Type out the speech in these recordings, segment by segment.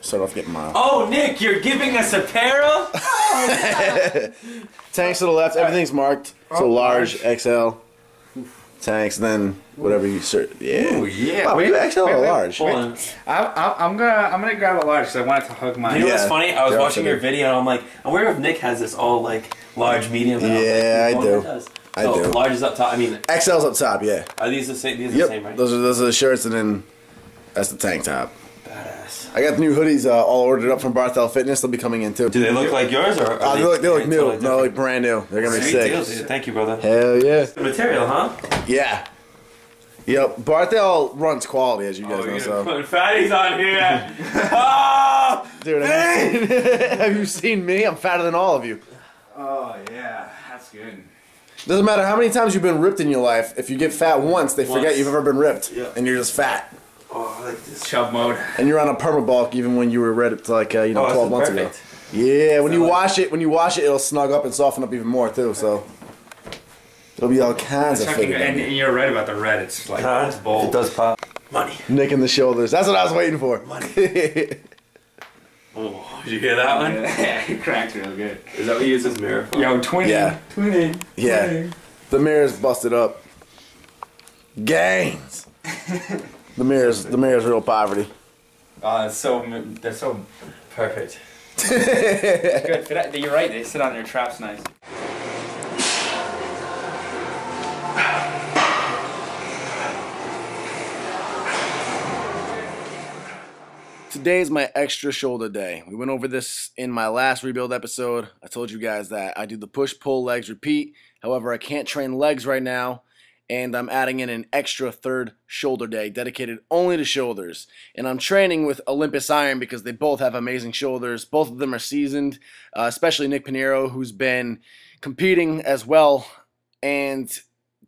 start off getting mild. Oh, Nick, you're giving us apparel? Tanks to the left, everything's marked. So large, XL. Tanks, then whatever you search. Yeah. Ooh, yeah. Wow, wait, XL or large? I'm gonna grab a large because I wanted to hug mine. You know what's funny? I was watching your video and I'm like, I wonder if Nick has this all like large, medium. And Yeah, I do. I do. Large is up top. I mean, XL's up top, yeah. Are these the same? These are Yep. the same, right? Those are the shirts, and then that's the tank top. Badass. I got the new hoodies all ordered up from Barthel Fitness. They'll be coming in too. Do they look like yours or? They look new. Totally No, like brand new. They're gonna be Sweet sick. deal, dude. Thank you, brother. Hell yeah. Good material, huh? Yeah. Yep. Barthel runs quality, as you guys know. So. Putting fatties on here. Oh, dude, have you seen me? I'm fatter than all of you. Oh yeah, that's good. Doesn't matter how many times you've been ripped in your life. If you get fat once, they forget you've ever been ripped, and you're just fat. Oh, I like this. Chub mode. And you're on a permabulk even when you were ripped like 12 months ago. Yeah, when you wash it, it'll snug up and soften up even more too. So it'll be all kinds of fitting. And you're right about the red. It's like it's bold. It does pop. Money. Nick in the shoulders. That's what I was waiting for. Money. Oh, did you hear that one? Yeah, it cracked real good. Is that what you use as mirror for? Yo, twinning. Yeah. Twinning. Yeah. The mirror's busted up. Gains. The mirror's real poverty. They're so Perfect. good. You're right. They sit on their traps nice. Today is my extra shoulder day. We went over this in my last rebuild episode. I told you guys that I do the push, pull, legs, repeat. However, I can't train legs right now, and I'm adding in an extra third shoulder day dedicated only to shoulders. And I'm training with Olympus Iron because they both have amazing shoulders. Both of them are seasoned, especially Nick Pinheiro, who's been competing as well. And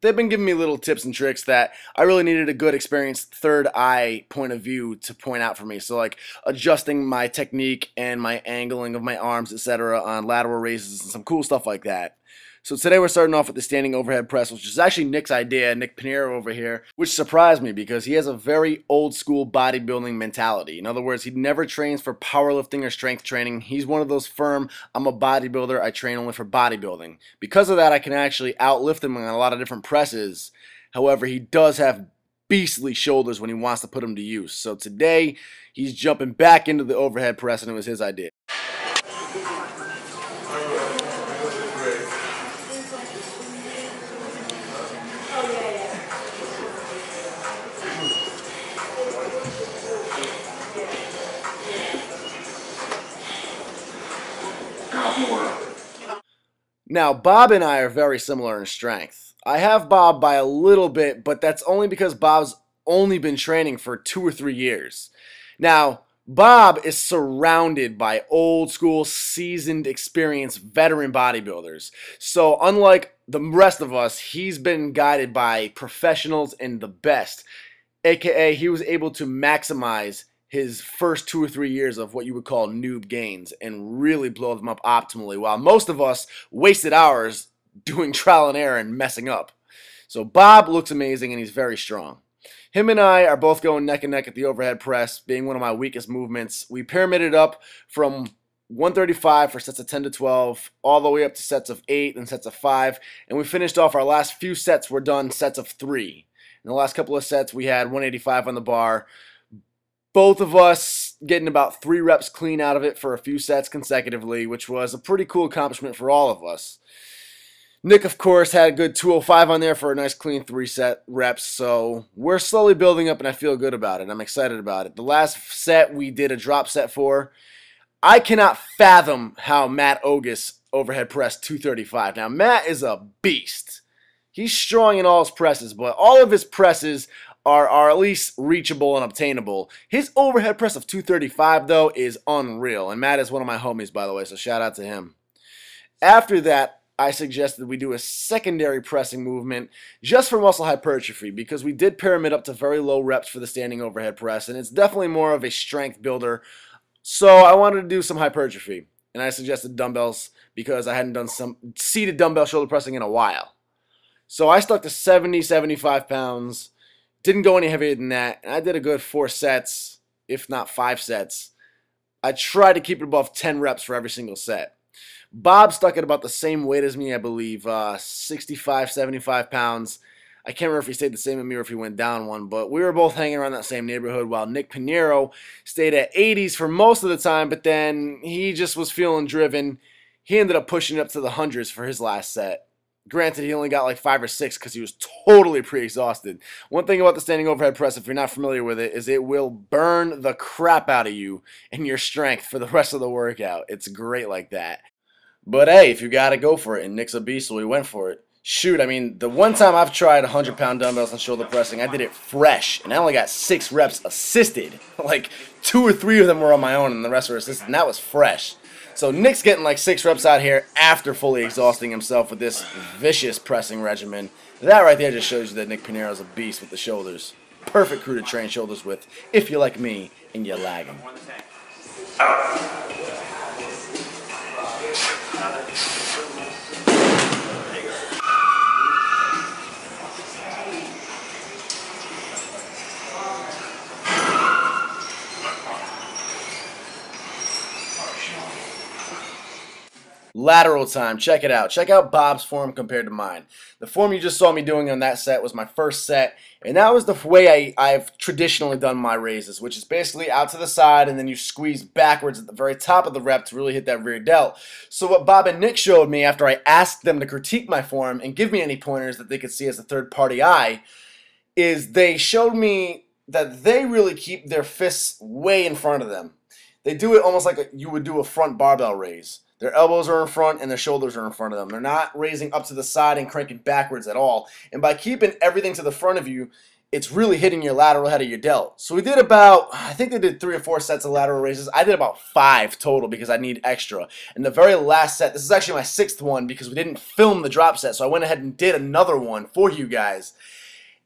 they've been giving me little tips and tricks that I really needed a good, experienced third eye point of view to point out for me. So like adjusting my technique and my angling of my arms, etc. on lateral raises and some cool stuff like that. So today we're starting off with the standing overhead press, which is actually Nick's idea, Nick Pinheiro over here, which surprised me because he has a very old school bodybuilding mentality. In other words, he never trains for powerlifting or strength training. He's one of those firm, I'm a bodybuilder, I train only for bodybuilding. Because of that, I can actually outlift him on a lot of different presses. However, he does have beastly shoulders when he wants to put them to use. So today, he's jumping back into the overhead press, and it was his idea. Now, Bob and I are very similar in strength. I have Bob by a little bit, but that's only because Bob's only been training for 2 or 3 years. Now, Bob is surrounded by old school, seasoned, experienced veteran bodybuilders. So unlike the rest of us, he's been guided by professionals and the best. AKA, he was able to maximize his first 2 or 3 years of what you would call noob gains and really blow them up optimally, while most of us wasted hours doing trial and error and messing up. So Bob looks amazing and he's very strong. Him and I are both going neck and neck at the overhead press, being one of my weakest movements. We pyramided up from 135 for sets of 10 to 12, all the way up to sets of 8 and sets of 5, and we finished off our last few sets were done sets of 3. In the last couple of sets, we had 185 on the bar. Both of us getting about 3 reps clean out of it for a few sets consecutively, which was a pretty cool accomplishment for all of us. Nick, of course, had a good 205 on there for a nice clean 3 set reps, so we're slowly building up and I feel good about it. I'm excited about it. The last set we did a drop set for. I cannot fathom how Matt Ogus overhead pressed 235. Now, Matt is a beast. He's strong in all his presses, but all of his presses are at least reachable and obtainable. His overhead press of 235, though, is unreal. And Matt is one of my homies, by the way, so shout out to him. After that, I suggested we do a secondary pressing movement just for muscle hypertrophy because we did pyramid up to very low reps for the standing overhead press, and it's definitely more of a strength builder. So I wanted to do some hypertrophy, and I suggested dumbbells because I hadn't done some seated dumbbell shoulder pressing in a while. So I stuck to 70, 75 pounds. Didn't go any heavier than that, and I did a good 4 sets, if not 5 sets, I tried to keep it above 10 reps for every single set. Bob stuck at about the same weight as me, I believe, 65, 75 pounds. I can't remember if he stayed the same with me or if he went down one, but we were both hanging around that same neighborhood, while Nick Pinheiro stayed at 80s for most of the time, but then he just was feeling driven. He ended up pushing it up to the hundreds for his last set. Granted, he only got like 5 or 6 because he was totally pre-exhausted. One thing about the standing overhead press, if you're not familiar with it, is it will burn the crap out of you and your strength for the rest of the workout. It's great like that. But hey, if you got to go for it, and Nick's a beast, so we went for it. Shoot, I mean, the one time I've tried 100-pound dumbbells and shoulder pressing, I did it fresh, and I only got 6 reps assisted. Like, 2 or 3 of them were on my own, and the rest were assisted, and that was fresh. So Nick's getting like 6 reps out here after fully exhausting himself with this vicious pressing regimen. That right there just shows you that Nick Pinheiro's a beast with the shoulders. Perfect crew to train shoulders with, if you're like me and you're lagging. Lateral time. Check it out. Check out Bob's form compared to mine. The form you just saw me doing on that set was my first set, and that was the way I've traditionally done my raises, which is basically out to the side, and then you squeeze backwards at the very top of the rep to really hit that rear delt. So what Bob and Nick showed me after I asked them to critique my form and give me any pointers that they could see as a third-party eye is they showed me that they really keep their fists way in front of them. They do it almost like you would do a front barbell raise. Their elbows are in front and their shoulders are in front of them. They're not raising up to the side and cranking backwards at all. And by keeping everything to the front of you, it's really hitting your lateral head of your delt. So we did about, I think they did 3 or 4 sets of lateral raises. I did about 5 total because I need extra. And the very last set, this is actually my 6th one because we didn't film the drop set. So I went ahead and did another one for you guys.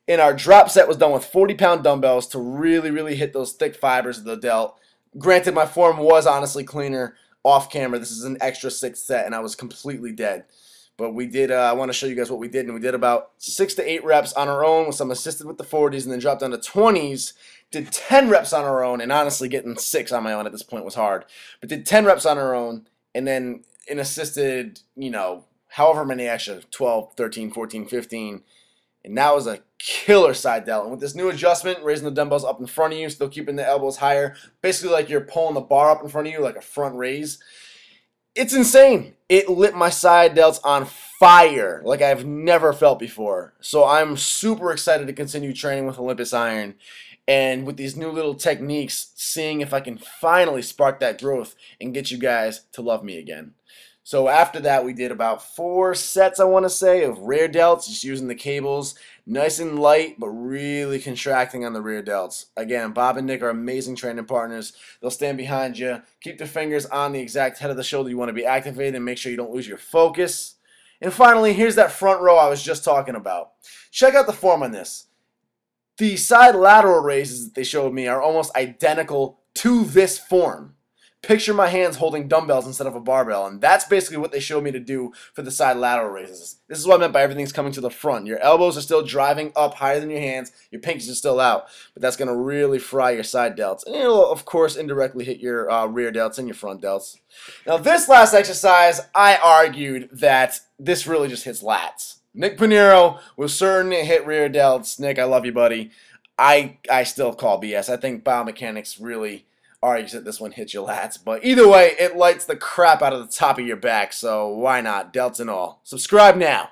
And our drop set was done with 40-pound dumbbells to really, really hit those thick fibers of the delt. Granted, my form was honestly cleaner off camera. This is an extra 6th set, and I was completely dead. But we did, I want to show you guys what we did, and we did about 6 to 8 reps on our own with some assisted with the 40s, and then dropped down to 20s, did 10 reps on our own, and honestly getting 6 on my own at this point was hard. But did 10 reps on our own, and then in assisted, you know, however many extra, 12, 13, 14, 15, and that was a killer side delt. And with this new adjustment, raising the dumbbells up in front of you, still keeping the elbows higher, basically like you're pulling the bar up in front of you like a front raise. It's insane. It lit my side delts on fire like I've never felt before. So I'm super excited to continue training with Olympus Iron. And with these new little techniques, seeing if I can finally spark that growth and get you guys to love me again. So after that, we did about 4 sets, I want to say, of rear delts, just using the cables. Nice and light, but really contracting on the rear delts. Again, Bob and Nick are amazing training partners. They'll stand behind you. Keep the fingers on the exact head of the shoulder you want to be activated and make sure you don't lose your focus. And finally, here's that front row I was just talking about. Check out the form on this. The side lateral raises that they showed me are almost identical to this form. Picture my hands holding dumbbells instead of a barbell, and that's basically what they showed me to do for the side lateral raises. This is what I meant by everything's coming to the front. Your elbows are still driving up higher than your hands, your pinkies are still out, but that's going to really fry your side delts. And it'll, of course, indirectly hit your rear delts and your front delts. Now, this last exercise, I argued that this really just hits lats. Nick Pinheiro was certain to hit rear delts. Nick, I love you, buddy. I still call BS. I think biomechanics really argues that this one hits your lats. But either way, it lights the crap out of the top of your back, so why not? Delts and all. Subscribe now.